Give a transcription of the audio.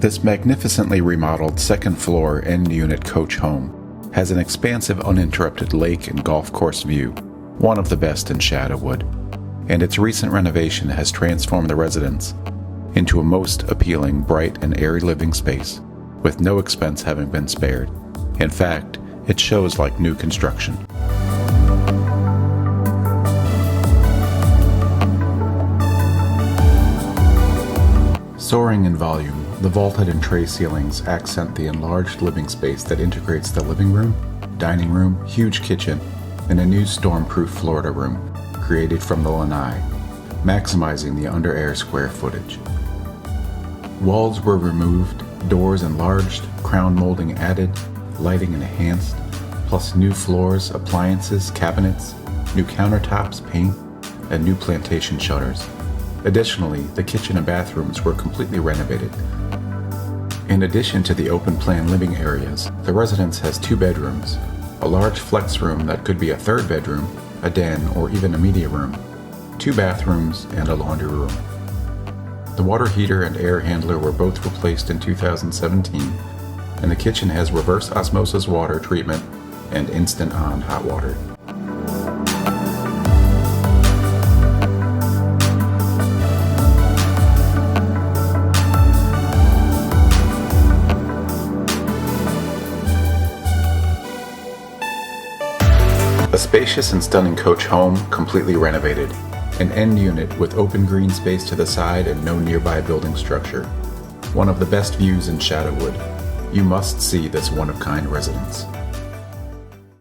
This magnificently remodeled second-floor end-unit coach home has an expansive uninterrupted lake and golf course view, one of the best in Shadowwood, and its recent renovation has transformed the residence into a most appealing, bright, and airy living space, with no expense having been spared. In fact, it shows like new construction. Soaring in volume, the vaulted and tray ceilings accent the enlarged living space that integrates the living room, dining room, huge kitchen, and a new storm-proof Florida room created from the lanai, maximizing the under-air square footage. Walls were removed, doors enlarged, crown molding added, lighting enhanced, plus new floors, appliances, cabinets, new countertops, paint, and new plantation shutters. Additionally, the kitchen and bathrooms were completely renovated. In addition to the open-plan living areas, the residence has 2 bedrooms, a large flex room that could be a 3rd bedroom, a den, or even a media room, 2 bathrooms, and a laundry room. The water heater and air handler were both replaced in 2017, and the kitchen has reverse osmosis water treatment and instant-on hot water. A spacious and stunning coach home, completely renovated. An end unit with open green space to the side and no nearby building structure. One of the best views in Shadowwood. You must see this one-of-kind residence.